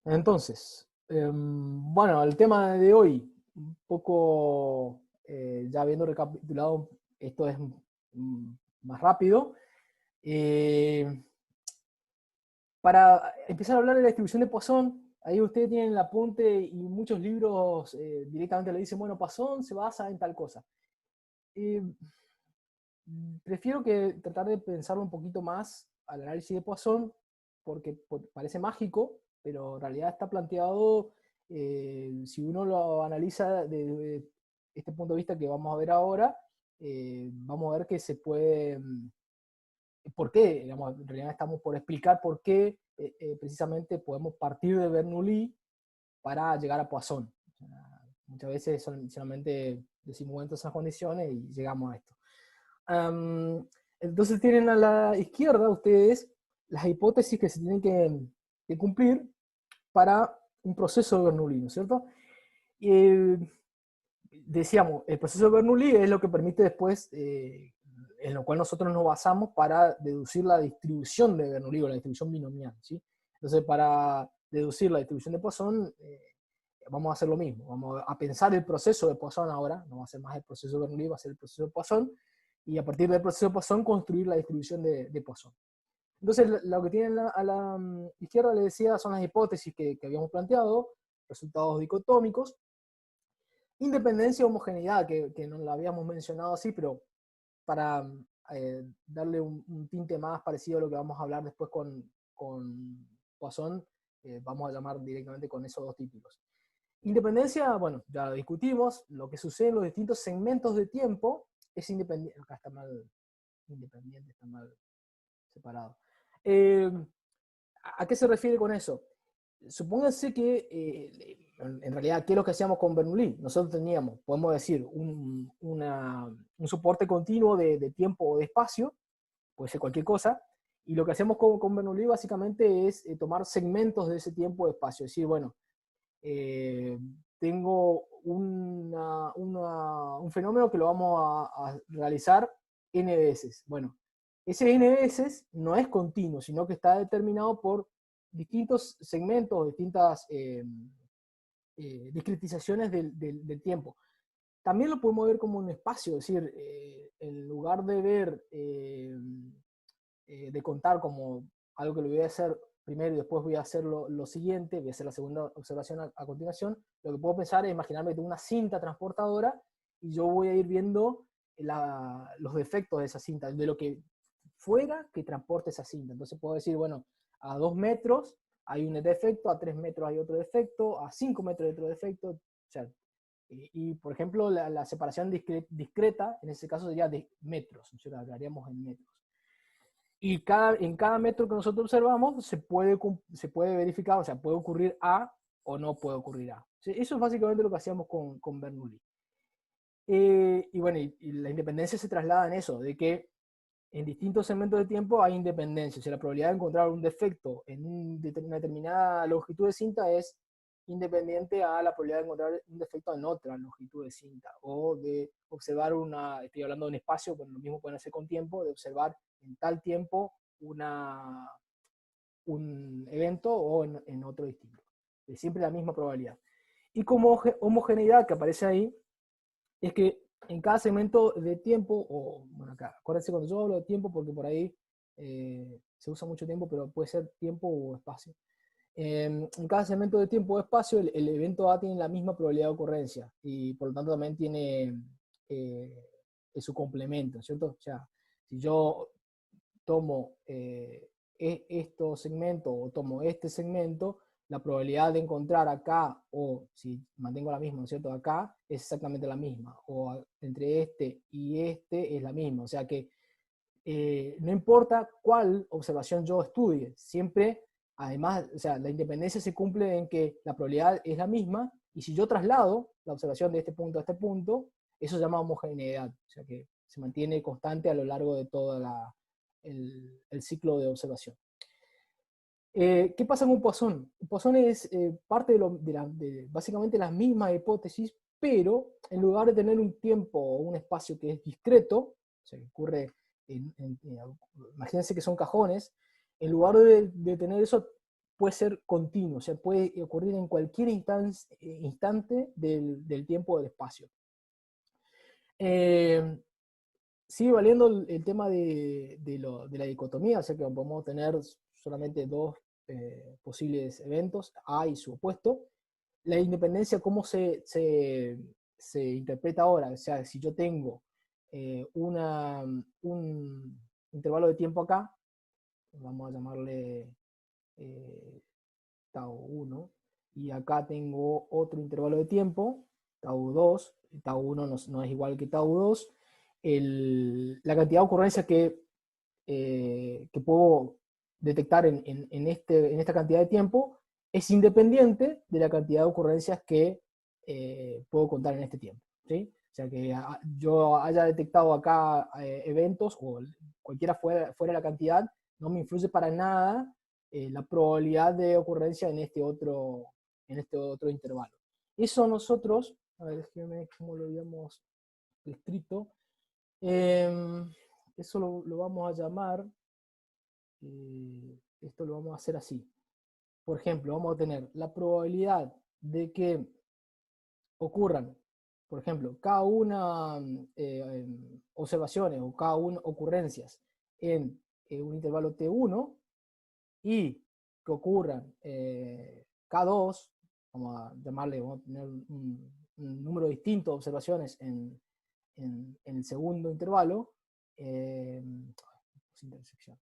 Entonces, bueno, el tema de hoy, un poco, ya habiendo recapitulado, esto es más rápido. Eh, para empezar a hablar de la distribución de Poisson, ahí ustedes tienen el apunte y muchos libros directamente le dicen, bueno, Poisson se basa en tal cosa. Eh, Prefiero que tratar de pensarlo un poquito más al análisis de Poisson, porque parece mágico, pero en realidad está planteado, si uno lo analiza desde este punto de vista que vamos a ver ahora, vamos a ver que se puede, por qué, digamos, en realidad estamos por explicar por qué precisamente podemos partir de Bernoulli para llegar a Poisson. O sea, muchas veces solamente decimos bueno, esas condiciones y llegamos a esto. Entonces tienen a la izquierda ustedes las hipótesis que se tienen que cumplir para un proceso de Bernoulli, ¿no es cierto? Eh, Decíamos, el proceso de Bernoulli es lo que permite después, en lo cual nosotros nos basamos para deducir la distribución de Bernoulli o la distribución binomial, ¿sí? Entonces, para deducir la distribución de Poisson, vamos a hacer lo mismo. Vamos a pensar el proceso de Poisson ahora, no va a ser más el proceso de Bernoulli, va a ser el proceso de Poisson, y a partir del proceso de Poisson construir la distribución de Poisson. Entonces, lo que tienen a la izquierda, le decía, son las hipótesis que habíamos planteado, resultados dicotómicos, independencia y homogeneidad, que no la habíamos mencionado así, pero para darle un tinte más parecido a lo que vamos a hablar después con Poisson, vamos a llamar directamente con esos dos títulos. Independencia, bueno, ya lo discutimos, lo que sucede en los distintos segmentos de tiempo es independiente. Acá está mal, independiente, está mal separado. Eh, ¿A qué se refiere con eso? Supónganse que, en realidad, ¿qué es lo que hacíamos con Bernoulli? Nosotros teníamos, podemos decir, un soporte continuo de tiempo o de espacio, puede ser cualquier cosa, y lo que hacemos con Bernoulli básicamente es tomar segmentos de ese tiempo o espacio, es decir, bueno, eh, tengo un fenómeno que lo vamos a realizar n veces. Bueno, ese n veces no es continuo, sino que está determinado por distintos segmentos, distintas discretizaciones del tiempo. También lo podemos ver como un espacio, es decir, en lugar de ver, de contar como algo que lo voy a hacer primero y después voy a hacer lo siguiente, voy a hacer la segunda observación a continuación, lo que puedo pensar es imaginarme una cinta transportadora y yo voy a ir viendo los defectos de esa cinta, de lo que fuera que transporte esa cinta. Entonces puedo decir, bueno, a 2 metros hay un defecto, a 3 metros hay otro defecto, a 5 metros hay otro defecto. O sea, por ejemplo, la separación discreta, en ese caso sería de metros, ¿no? Hablaríamos en metros. Y en cada metro que nosotros observamos se puede verificar, o sea, puede ocurrir A o no puede ocurrir A. Eso es básicamente lo que hacíamos con Bernoulli. Y bueno, y la independencia se traslada en eso, de que en distintos segmentos de tiempo hay independencia. O sea, la probabilidad de encontrar un defecto en una determinada longitud de cinta es independiente a la probabilidad de encontrar un defecto en otra longitud de cinta. O de observar estoy hablando de un espacio, pero lo mismo pueden hacer con tiempo, de observar en tal tiempo un evento o en otro distinto. Es siempre la misma probabilidad. Y como homogeneidad que aparece ahí, es que en cada segmento de tiempo, o bueno, acá, acuérdense cuando yo hablo de tiempo, porque por ahí se usa mucho tiempo, pero puede ser tiempo o espacio. En cada segmento de tiempo o espacio, el evento A tiene la misma probabilidad de ocurrencia y por lo tanto también tiene eh, su complemento, ¿cierto? O sea, si yo tomo estos segmentos o tomo este segmento, la probabilidad de encontrar acá, o si mantengo la misma, ¿no es cierto? Acá es exactamente la misma, o entre este y este es la misma. O sea que no importa cuál observación yo estudie, siempre, además, o sea, la independencia se cumple en que la probabilidad es la misma, y si yo traslado la observación de este punto a este punto, eso se llama homogeneidad, o sea que se mantiene constante a lo largo de todo el ciclo de observación. ¿Qué pasa con Poisson? Poisson es parte de básicamente las mismas hipótesis, pero en lugar de tener un tiempo o un espacio que es discreto, o sea, que ocurre imagínense que son cajones, en lugar de tener eso, puede ser continuo, o sea, puede ocurrir en cualquier instante del tiempo o del espacio. Sigue valiendo el tema de la dicotomía, o sea que podemos tener solamente dos posibles eventos, A y su opuesto. La independencia, ¿cómo se interpreta ahora? O sea, si yo tengo un intervalo de tiempo acá, vamos a llamarle tau 1, y acá tengo otro intervalo de tiempo, tau 2, tau 1 no es igual que tau 2, la cantidad de ocurrencias que puedo detectar en esta cantidad de tiempo es independiente de la cantidad de ocurrencias que puedo contar en este tiempo, ¿sí? O sea, que yo haya detectado acá eventos, o cualquiera fuera de la cantidad, no me influye para nada la probabilidad de ocurrencia en este otro intervalo. Eso nosotros, a ver, déjeme cómo lo habíamos descrito, eso lo vamos a llamar, esto lo vamos a hacer así. Por ejemplo, vamos a tener la probabilidad de que ocurran, por ejemplo, cada una observaciones o cada una ocurrencias en un intervalo T1 y que ocurran K2, vamos a llamarle, vamos a tener un número distinto de observaciones en el segundo intervalo, intersección,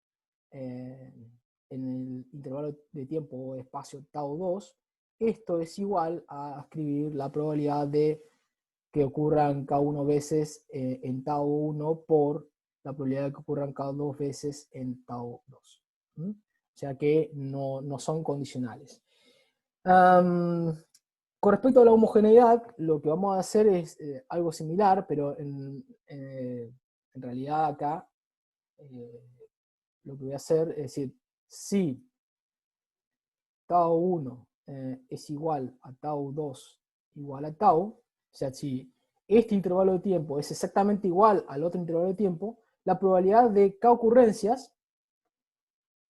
en el intervalo de tiempo o espacio tau 2, esto es igual a escribir la probabilidad de que ocurran K1 veces en tau 1 por la probabilidad de que ocurran K2 veces en tau 2. ¿Mm? O sea que no son condicionales. Con respecto a la homogeneidad, lo que vamos a hacer es algo similar, pero en realidad acá lo que voy a hacer es decir, si tau 1 es igual a tau 2 igual a tau, o sea, si este intervalo de tiempo es exactamente igual al otro intervalo de tiempo, la probabilidad de K ocurrencias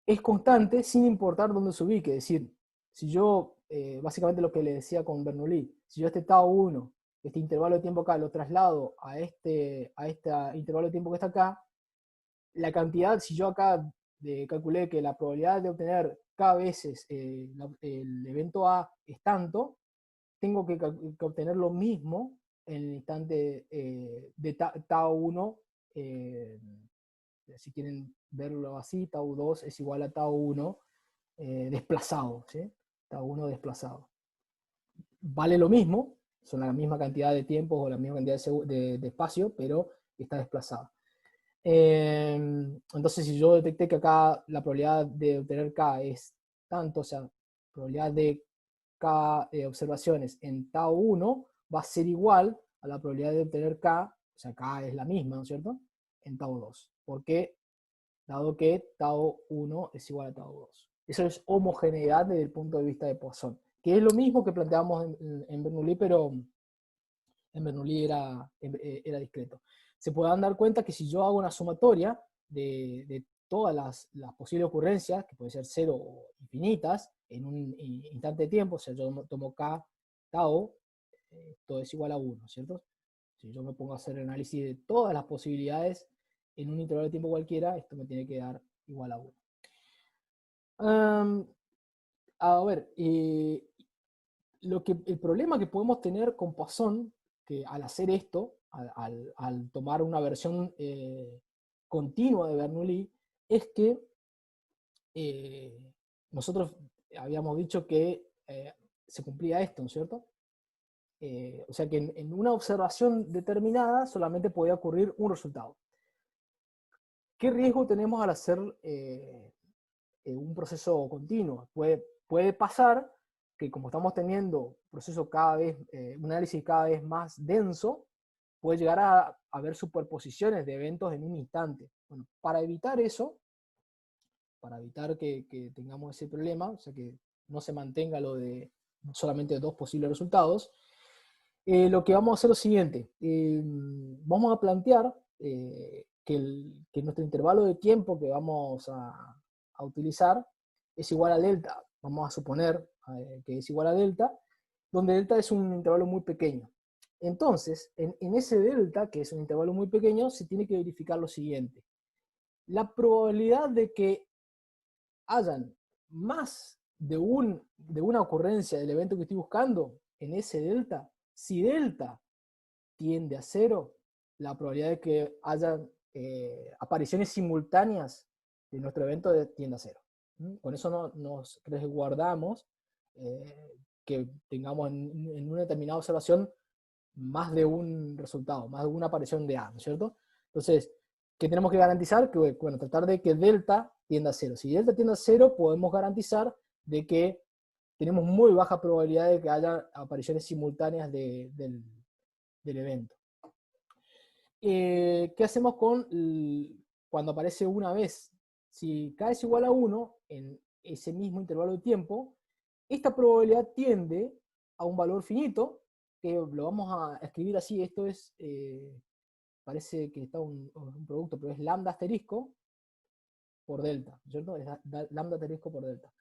es constante sin importar dónde se ubique. Es decir, si yo, básicamente lo que le decía con Bernoulli, si yo este tau 1, este intervalo de tiempo acá, lo traslado a este intervalo de tiempo que está acá, la cantidad, si yo acá calculé que la probabilidad de obtener K veces el evento A es tanto, tengo que obtener lo mismo en el instante de tau 1, si quieren verlo así, tau 2 es igual a tau 1 desplazado, ¿sí? Tau 1 desplazado. Vale lo mismo, son la misma cantidad de tiempos o la misma cantidad de espacio, pero está desplazado. Entonces, si yo detecté que acá la probabilidad de obtener K es tanto, o sea, probabilidad de K observaciones en tau 1 va a ser igual a la probabilidad de obtener K, o sea, K es la misma, ¿no es cierto?, en tau 2. ¿Por qué? Dado que tau 1 es igual a tau 2. Eso es homogeneidad desde el punto de vista de Poisson, que es lo mismo que planteábamos en Bernoulli, pero en Bernoulli era discreto. Se puedan dar cuenta que si yo hago una sumatoria de todas las posibles ocurrencias, que puede ser cero o infinitas, en un instante de tiempo, o sea, yo tomo K, tau, todo es igual a 1, ¿cierto? Si yo me pongo a hacer el análisis de todas las posibilidades en un intervalo de tiempo cualquiera, esto me tiene que dar igual a 1. A ver, el problema que podemos tener con Poisson, que al hacer esto, al tomar una versión continua de Bernoulli, es que nosotros habíamos dicho que se cumplía esto, ¿no es cierto? O sea que en una observación determinada solamente podía ocurrir un resultado. ¿Qué riesgo tenemos al hacer un proceso continuo? Puede pasar que como estamos teniendo un proceso cada vez, un análisis cada vez más denso, puede llegar a haber superposiciones de eventos en un instante. Bueno, para evitar eso, para evitar que tengamos ese problema, o sea que no se mantenga lo de solamente dos posibles resultados, lo que vamos a hacer es lo siguiente. Vamos a plantear que nuestro intervalo de tiempo que vamos a utilizar es igual a delta. vamos a suponer que es igual a delta, donde delta es un intervalo muy pequeño. Entonces, en ese delta, que es un intervalo muy pequeño, se tiene que verificar lo siguiente. La probabilidad de que hayan más de una ocurrencia del evento que estoy buscando en ese delta, si delta tiende a 0, la probabilidad de que hayan apariciones simultáneas de nuestro evento tiende a 0. Con eso nos resguardamos que tengamos en una determinada observación más de un resultado, más de una aparición de A, ¿no es cierto? Entonces, ¿qué tenemos que garantizar? Que, bueno, tratar de que delta tienda a 0. Si delta tiende a 0, podemos garantizar de que tenemos muy baja probabilidad de que haya apariciones simultáneas del evento. ¿Qué hacemos cuando aparece una vez? Si k es igual a 1 en ese mismo intervalo de tiempo, esta probabilidad tiende a un valor finito, que lo vamos a escribir así. Esto es, parece que está un producto, pero es lambda asterisco por delta, ¿cierto? Es lambda asterisco por delta.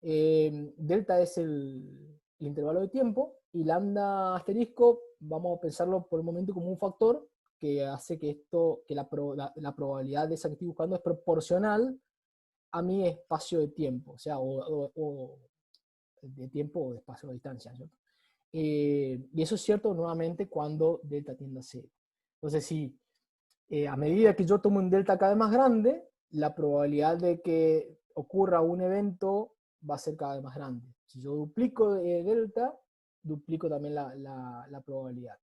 Delta es el intervalo de tiempo, y lambda asterisco, vamos a pensarlo por el momento como un factor que hace que la probabilidad de esa que estoy buscando es proporcional a mi espacio de tiempo, o sea, o de tiempo o de espacio o distancia, ¿cierto? Y eso es cierto nuevamente cuando delta tiende a 0. Entonces, si a medida que yo tomo un delta cada vez más grande, la probabilidad de que ocurra un evento va a ser cada vez más grande. Si yo duplico delta, duplico también la probabilidad.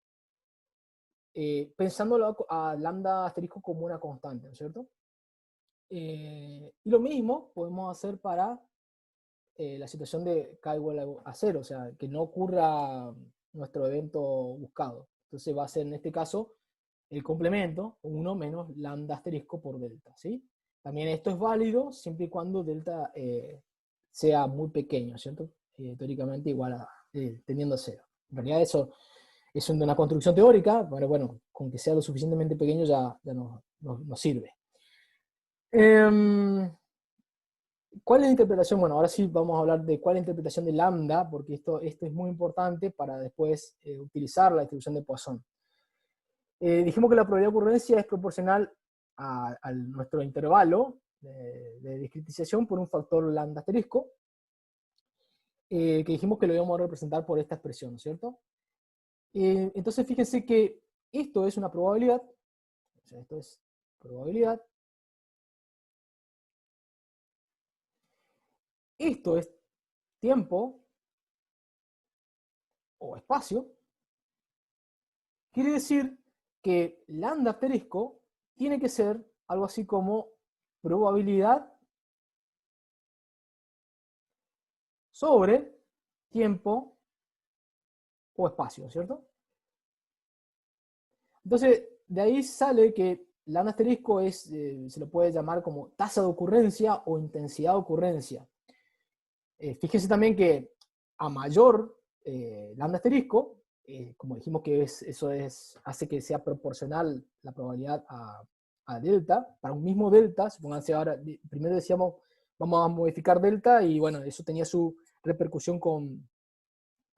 Pensándolo a lambda asterisco como una constante, ¿no es cierto? Y lo mismo podemos hacer para la situación de k igual a 0, o sea, que no ocurra nuestro evento buscado. Entonces va a ser en este caso el complemento, 1 menos lambda asterisco por delta, ¿sí? También esto es válido siempre y cuando delta sea muy pequeño, ¿cierto? Teóricamente igual a, tendiendo a 0. En realidad eso es una construcción teórica, pero bueno, con que sea lo suficientemente pequeño ya nos sirve. ¿Cuál es la interpretación? Bueno, ahora sí vamos a hablar de cuál es la interpretación de lambda, porque esto es muy importante para después utilizar la distribución de Poisson. Dijimos que la probabilidad de ocurrencia es proporcional a nuestro intervalo de discretización por un factor lambda asterisco, que dijimos que lo íbamos a representar por esta expresión, ¿no es cierto? Entonces fíjense que esto es una probabilidad, o sea, esto es probabilidad, esto es tiempo o espacio. Quiere decir que lambda asterisco tiene que ser algo así como probabilidad sobre tiempo o espacio, ¿cierto? Entonces, de ahí sale que lambda asterisco se lo puede llamar como tasa de ocurrencia o intensidad de ocurrencia. Fíjense también que a mayor lambda asterisco, como dijimos que eso hace que sea proporcional la probabilidad a delta, para un mismo delta, supónganse ahora, primero decíamos, vamos a modificar delta, y bueno, eso tenía su repercusión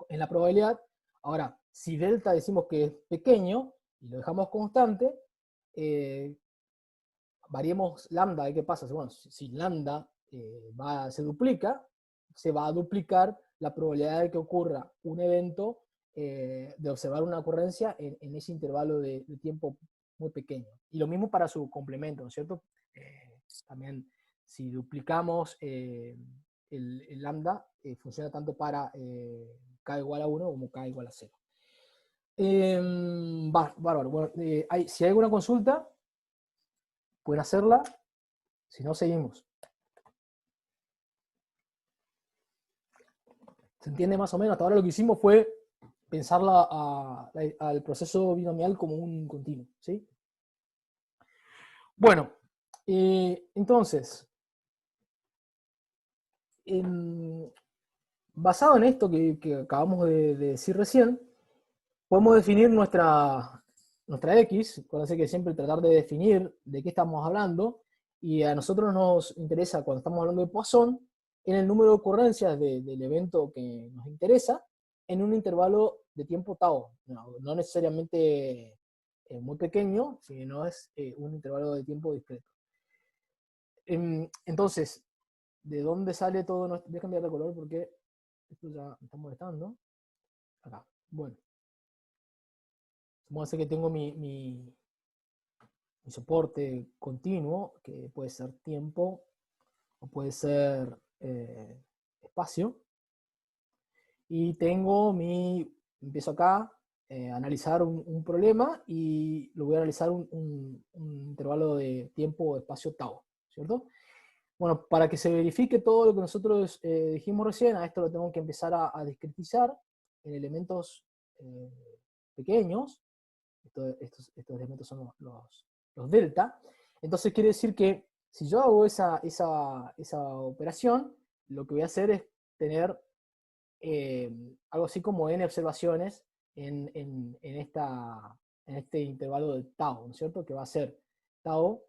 en la probabilidad. Ahora, si delta decimos que es pequeño, y lo dejamos constante, variemos lambda, ¿y qué pasa? Bueno, si lambda se duplica, se va a duplicar la probabilidad de que ocurra un evento, de observar una ocurrencia en ese intervalo de tiempo muy pequeño. Y lo mismo para su complemento, ¿no es cierto? También, si duplicamos el lambda, funciona tanto para k igual a 1 como k igual a 0. Bárbaro. Bueno, si hay alguna consulta, pueden hacerla. Si no, seguimos. ¿Se entiende más o menos? Hasta ahora lo que hicimos fue pensarla al proceso binomial como un continuo, ¿sí? Bueno, entonces, basado en esto que acabamos de decir recién, podemos definir nuestra X. Acuérdense que siempre tratar de definir de qué estamos hablando, y a nosotros nos interesa, cuando estamos hablando de Poisson, en el número de ocurrencias del evento que nos interesa en un intervalo de tiempo tau. No necesariamente muy pequeño, sino es un intervalo de tiempo discreto. Entonces, ¿de dónde sale todo nuestro? Voy a cambiar de color porque esto ya me está molestando. Acá. Bueno. Vamos a hacer que tengo mi soporte continuo, que puede ser tiempo o puede ser espacio. Y tengo empiezo acá a analizar un problema y lo voy a analizar un intervalo de tiempo o espacio tau, ¿cierto? Bueno, para que se verifique todo lo que nosotros dijimos recién, a esto lo tengo que empezar a discretizar en elementos pequeños. Estos elementos son los delta. Entonces quiere decir que si yo hago esa operación, lo que voy a hacer es tener algo así como n observaciones en este intervalo de tau, ¿no es cierto? Que va a ser tau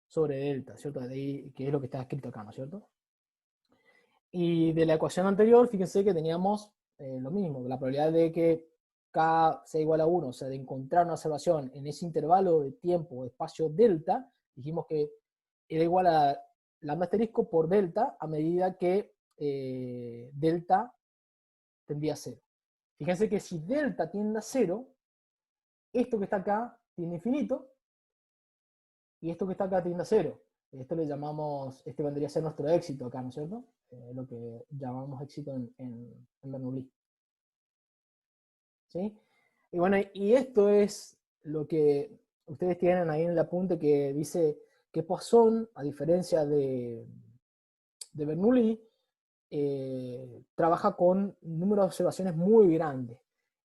sobre delta, ¿cierto? De ahí, que es lo que está escrito acá, ¿no es cierto? Y de la ecuación anterior, fíjense que teníamos lo mismo, la probabilidad de que K sea igual a 1, o sea, de encontrar una observación en ese intervalo de tiempo o espacio delta, dijimos que era igual a lambda asterisco por delta a medida que delta tendría a 0. Fíjense que si delta tiende a 0, esto que está acá tiende a infinito, y esto que está acá tiende a 0. Esto le llamamos, este vendría a ser nuestro éxito acá, ¿no es cierto? Lo que llamamos éxito en Bernoulli. ¿Sí? Y bueno, y esto es lo que ustedes tienen ahí en el apunte que dice que Poisson, a diferencia de Bernoulli, trabaja con un número de observaciones muy grande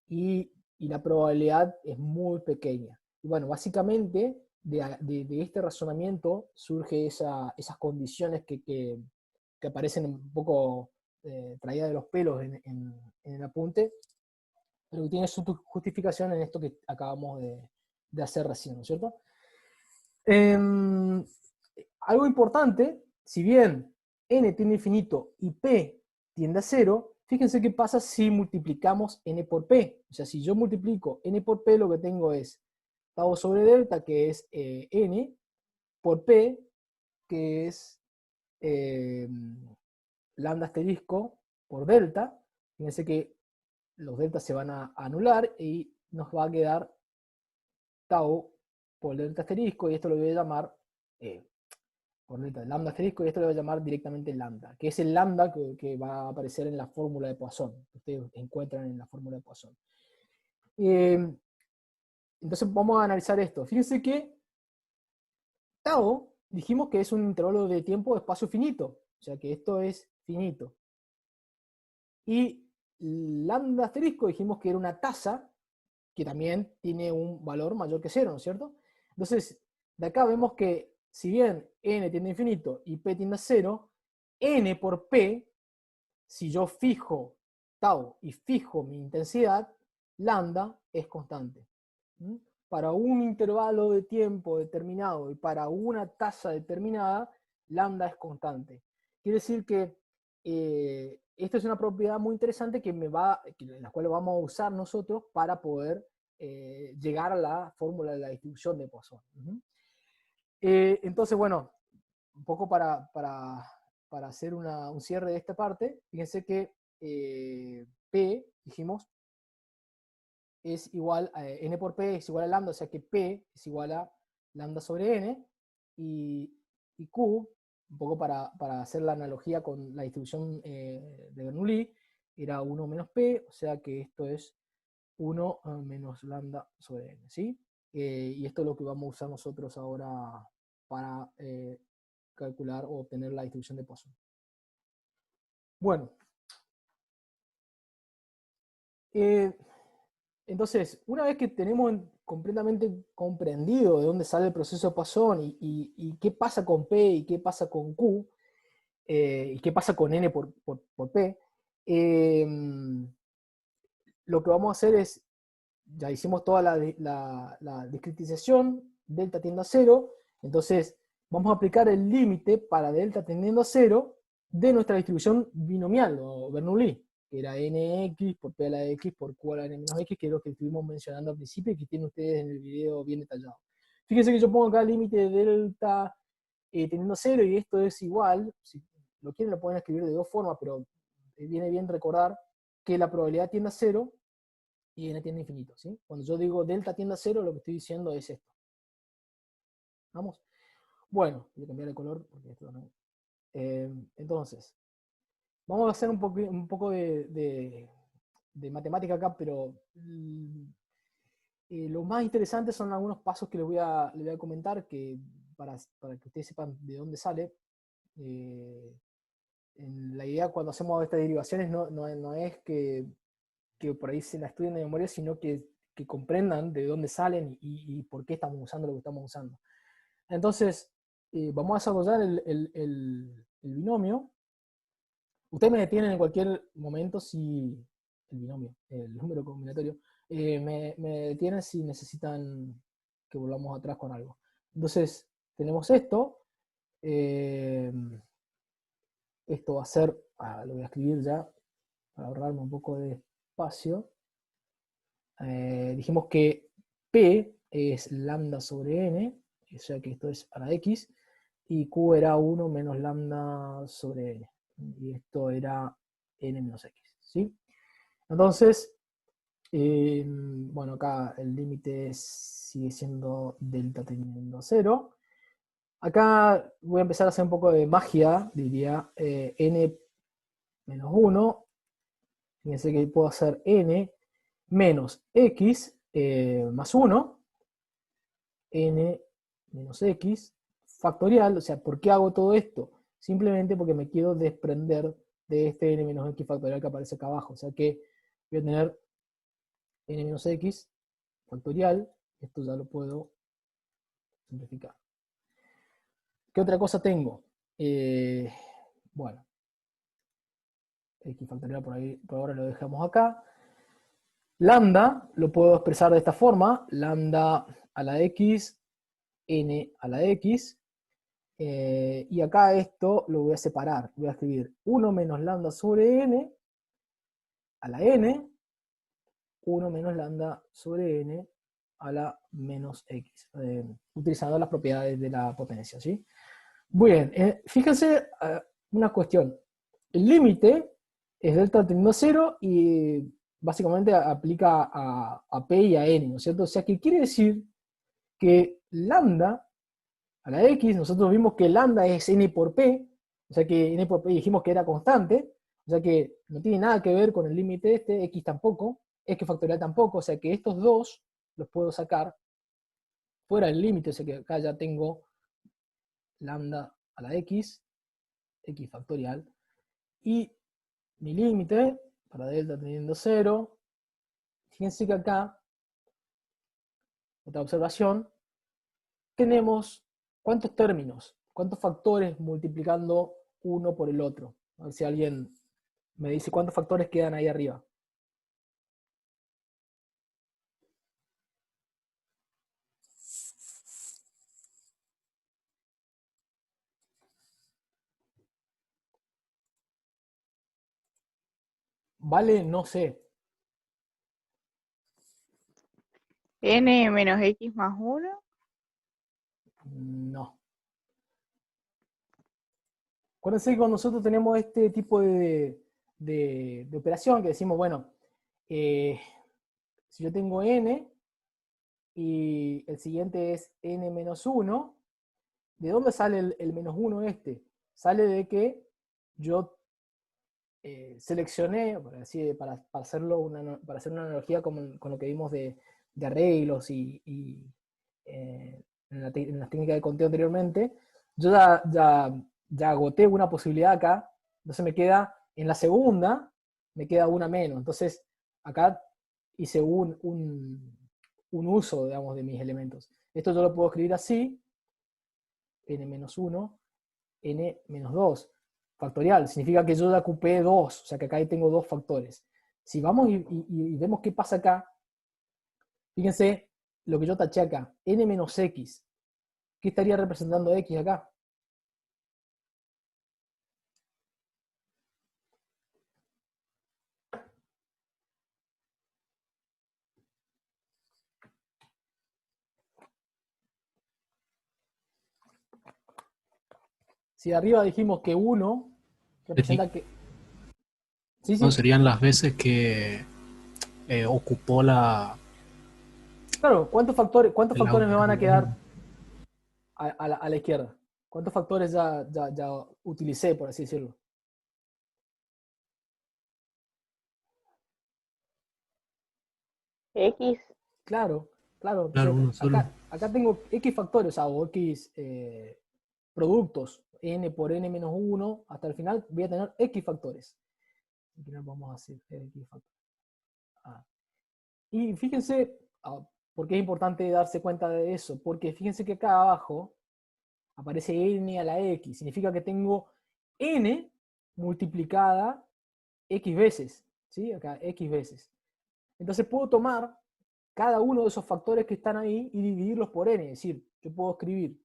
y la probabilidad es muy pequeña. Y bueno, básicamente de este razonamiento surge esas condiciones que aparecen un poco traídas de los pelos en el apunte, pero que tiene su justificación en esto que acabamos de hacer recién, ¿no es cierto? Algo importante, si bien n tiende a infinito y p tiende a 0, fíjense qué pasa si multiplicamos n por p. O sea, si yo multiplico n por p, lo que tengo es tau sobre delta, que es n, por p, que es lambda asterisco por delta. Fíjense que los deltas se van a anular y nos va a quedar tau por delta asterisco, y esto lo voy a llamar por delta lambda asterisco, y esto lo voy a llamar directamente lambda, que es el lambda que va a aparecer en la fórmula de Poisson, que ustedes encuentran en la fórmula de Poisson. Entonces vamos a analizar esto. Fíjense que tau dijimos que es un intervalo de tiempo de espacio finito, o sea que esto es finito. Y lambda asterisco dijimos que era una tasa que también tiene un valor mayor que 0, ¿no es cierto? Entonces, de acá vemos que si bien n tiende a infinito y p tiende a 0, n por p, si yo fijo tau y fijo mi intensidad, lambda es constante. Para un intervalo de tiempo determinado y para una tasa determinada, lambda es constante. Quiere decir que esto es una propiedad muy interesante la cual vamos a usar nosotros para poder llegar a la fórmula de la distribución de Poisson. Entonces, bueno, un poco para hacer un cierre de esta parte, fíjense que P, dijimos, es igual a n por p es igual a lambda, o sea que p es igual a lambda sobre n, y q, un poco para hacer la analogía con la distribución de Bernoulli, era 1 menos p, o sea que esto es 1 menos lambda sobre n, ¿sí? Y esto es lo que vamos a usar nosotros ahora para calcular o obtener la distribución de Poisson. Bueno. Entonces, una vez que tenemos completamente comprendido de dónde sale el proceso de Poisson y qué pasa con P y qué pasa con Q, y qué pasa con N por P, lo que vamos a hacer es, ya hicimos toda la discretización, delta tiende a 0, entonces vamos a aplicar el límite para delta tendiendo a 0 de nuestra distribución binomial o Bernoulli, que era nx por p a la x por q a la n menos x, que es lo que estuvimos mencionando al principio y que tienen ustedes en el video bien detallado. Fíjense que yo pongo acá el límite de delta teniendo 0 y esto es igual, si lo quieren lo pueden escribir de dos formas, pero viene bien recordar que la probabilidad tiende a 0 y n tiende a infinito, ¿sí? Cuando yo digo delta tiende a 0, lo que estoy diciendo es esto. ¿Vamos? Bueno, voy a cambiar el color porque esto no... entonces, vamos a hacer un poco de matemática acá, pero lo más interesante son algunos pasos que les voy a comentar que, para que ustedes sepan de dónde sale. La idea cuando hacemos estas derivaciones no es que por ahí se la estudien de memoria, sino que comprendan de dónde salen y por qué estamos usando lo que estamos usando. Entonces, vamos a desarrollar el binomio. Ustedes me detienen en cualquier momento si... El binomio, el número combinatorio. Me detienen si necesitan que volvamos atrás con algo. Entonces, tenemos esto. Esto va a ser... lo voy a escribir ya para ahorrarme un poco de espacio. Dijimos que P es lambda sobre n, o sea que esto es a la x, y Q era 1 menos lambda sobre n, y esto era n menos x, ¿sí? Entonces, bueno, acá el límite sigue siendo delta teniendo 0. Acá voy a empezar a hacer un poco de magia, diría, n menos 1, fíjense que puedo hacer n menos x más 1, n menos x, factorial. O sea, ¿por qué hago todo esto? Simplemente porque me quiero desprender de este n menos x factorial que aparece acá abajo. O sea que voy a tener n menos x factorial, esto ya lo puedo simplificar. ¿Qué otra cosa tengo? Bueno, x factorial por ahora lo dejamos acá. Lambda lo puedo expresar de esta forma, lambda a la x, n a la x, y acá esto lo voy a separar, voy a escribir 1 menos lambda sobre n a la n, 1 menos lambda sobre n a la menos x, utilizando las propiedades de la potencia, ¿sí? Muy bien, fíjense una cuestión, el límite es delta tendiendo a 0 y básicamente aplica a p y a n, ¿no es cierto? O sea que quiere decir que lambda a la x, nosotros vimos que lambda es n por p, o sea que n por p dijimos que era constante, o sea que no tiene nada que ver con el límite este, x tampoco, x factorial tampoco, o sea que estos dos los puedo sacar fuera del límite, o sea que acá ya tengo lambda a la x, x factorial, y mi límite para delta teniendo 0, fíjense que acá, otra observación, tenemos cuántos términos, cuántos factores multiplicando uno por el otro. A ver si alguien me dice cuántos factores quedan ahí arriba. Vale, no sé. N menos X más 1. No. Acuérdense que cuando nosotros tenemos este tipo de operación que decimos, bueno, si yo tengo n y el siguiente es n menos 1, ¿de dónde sale el menos 1 este? Sale de que yo seleccioné, para hacer una analogía con lo que vimos de arreglos y en las técnicas de conteo anteriormente, yo ya agoté una posibilidad acá, entonces me queda, en la segunda, me queda una menos. Entonces, acá hice un uso, digamos, de mis elementos. Esto yo lo puedo escribir así, n-1, n-2. Factorial, significa que yo ya ocupé 2, o sea que acá tengo dos factores. Si vamos y vemos qué pasa acá, fíjense lo que yo taché acá, n-x. ¿Qué estaría representando x acá? Si arriba dijimos que 1 representa que... Sí, No, sí, serían las veces que ocupó claro, cuántos el factores me van a automóvil. quedar a la izquierda? ¿Cuántos factores ya utilicé, por así decirlo? X. Claro, claro. Claro, Entonces, uno solo. acá tengo X factores, o sea, o X productos, n por n menos 1, hasta el final voy a tener X factores. Al final vamos a hacer X factores. Ah. Y fíjense, ¿por qué es importante darse cuenta de eso? Porque fíjense que acá abajo aparece n a la x, significa que tengo n multiplicada x veces, ¿sí? Acá x veces. Entonces puedo tomar cada uno de esos factores que están ahí y dividirlos por n, es decir, yo puedo escribir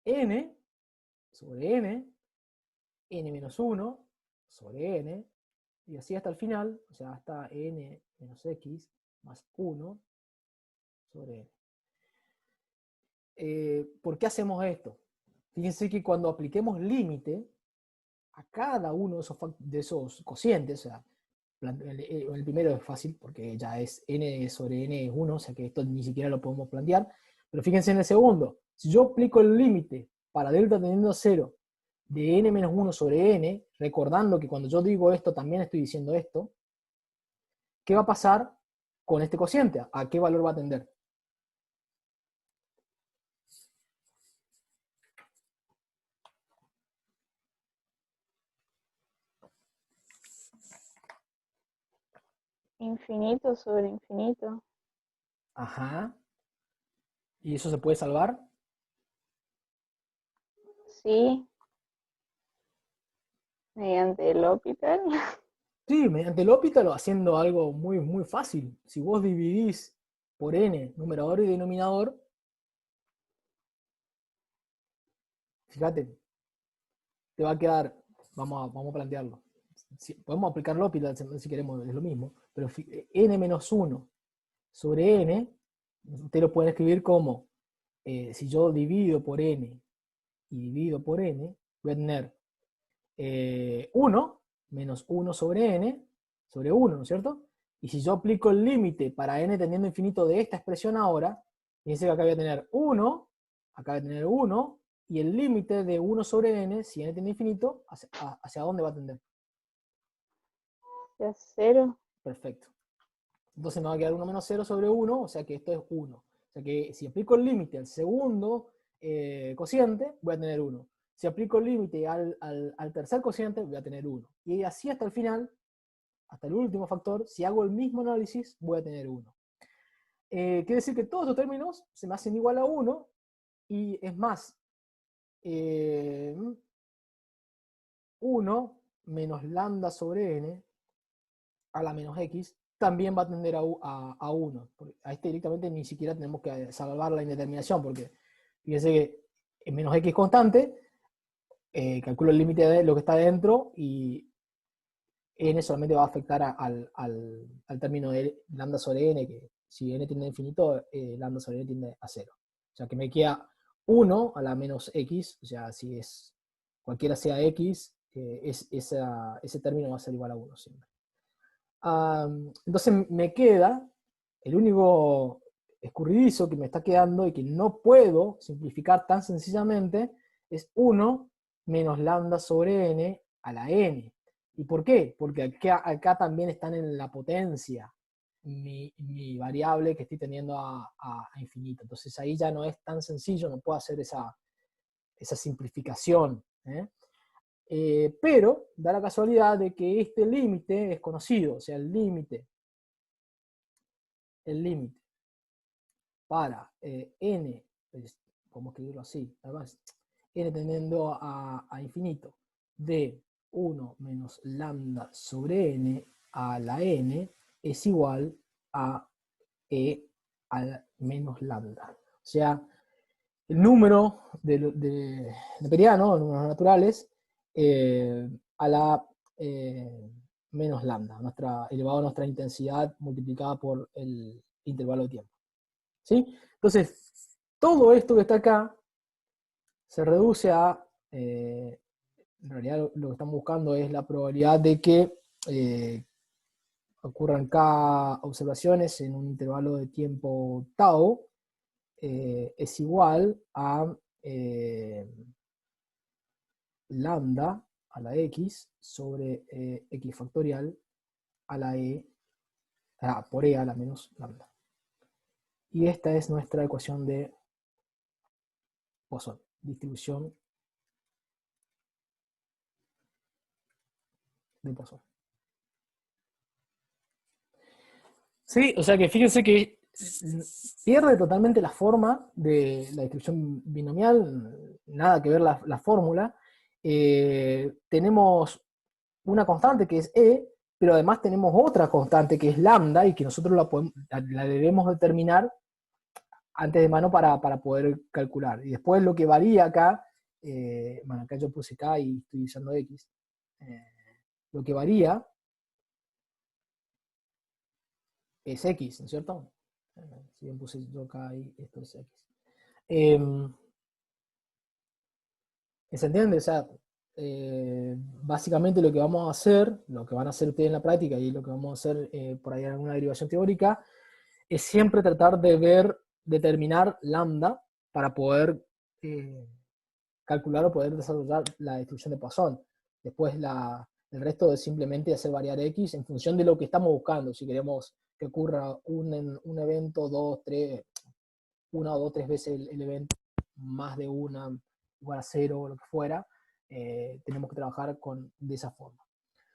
n sobre n menos 1 sobre n, y así hasta el final, o sea, hasta n menos x más 1 sobre n. ¿Por qué hacemos esto? Fíjense que cuando apliquemos límite a cada uno de esos cocientes, o sea, el primero es fácil porque ya es n sobre n es 1, o sea que esto ni siquiera lo podemos plantear, pero fíjense en el segundo, si yo aplico el límite para delta tendiendo a 0 de n menos 1 sobre n, recordando que cuando yo digo esto también estoy diciendo esto, ¿qué va a pasar con este cociente? ¿A qué valor va a tender? Infinito sobre infinito. Ajá. ¿Y eso se puede salvar? Sí. Mediante el L'Hopital. Sí, mediante el L'Hopital haciendo algo muy, muy fácil. Si vos dividís por n, numerador y denominador, fíjate, te va a quedar, vamos a plantearlo. Podemos aplicar L'Hopital si queremos, es lo mismo, pero n menos 1 sobre n, ustedes lo pueden escribir como, si yo divido por n y divido por n, voy a tener 1 menos 1 sobre 1, ¿no es cierto? Y si yo aplico el límite para n tendiendo a infinito de esta expresión ahora, fíjense que acá voy a tener 1, acá voy a tener 1, y el límite de 1 sobre n, si n tiende a infinito, ¿hacia dónde va a tender? Ya 0. Perfecto. Entonces me va a quedar 1 menos 0 sobre 1, o sea que esto es 1. O sea que si aplico el límite al segundo cociente, voy a tener 1. Si aplico el límite al tercer cociente, voy a tener 1. Y así hasta el final, hasta el último factor, si hago el mismo análisis, voy a tener 1. Quiere decir que todos estos términos se me hacen igual a 1, y es más, 1 menos lambda sobre n a la menos x también va a tender a 1. A este directamente ni siquiera tenemos que salvar la indeterminación, porque fíjense que menos x constante, calculo el límite de lo que está dentro y n solamente va a afectar al término de lambda sobre n, que si n tiende a infinito, lambda sobre n tiende a 0. O sea que me queda 1 a la menos x, o sea, si es cualquiera sea x, ese término va a ser igual a 1 siempre. Entonces me queda el único escurridizo que me está quedando y que no puedo simplificar tan sencillamente es 1 menos lambda sobre n a la n. ¿Y por qué? Porque acá también están en la potencia mi variable que estoy teniendo a infinito. Entonces ahí ya no es tan sencillo, no puedo hacer esa simplificación. Pero da la casualidad de que este límite es conocido, o sea, el límite para n, podemos escribirlo así, además, n tendiendo a infinito, de 1 menos lambda sobre n a la n es igual a e al menos lambda. O sea, el número de neperiano, números naturales, a la menos lambda, elevado a nuestra intensidad multiplicada por el intervalo de tiempo. ¿Sí? Entonces, todo esto que está acá se reduce a, en realidad lo que estamos buscando es la probabilidad de que ocurran K observaciones en un intervalo de tiempo tau, es igual a lambda a la x sobre x factorial a la e, por e a la menos lambda. Y esta es nuestra ecuación de Poisson, distribución de Poisson. Sí, o sea que fíjense que pierde totalmente la forma de la distribución binomial, nada que ver la fórmula. Tenemos una constante que es E, pero además tenemos otra constante que es lambda y que nosotros la debemos determinar antes de mano para poder calcular. Y después lo que varía acá, bueno, acá yo puse K y estoy usando X, lo que varía es X, ¿no es cierto? Si bien puse yo acá y esto es X. ¿Se entiende? O sea, básicamente lo que vamos a hacer, lo que van a hacer ustedes en la práctica y lo que vamos a hacer por ahí en alguna derivación teórica, es siempre tratar de determinar lambda para poder calcular o poder desarrollar la distribución de Poisson. Después el resto es simplemente hacer variar X en función de lo que estamos buscando. Si queremos que ocurra un evento, una o dos, tres veces el evento, más de una, igual a cero o lo que fuera, tenemos que trabajar de esa forma.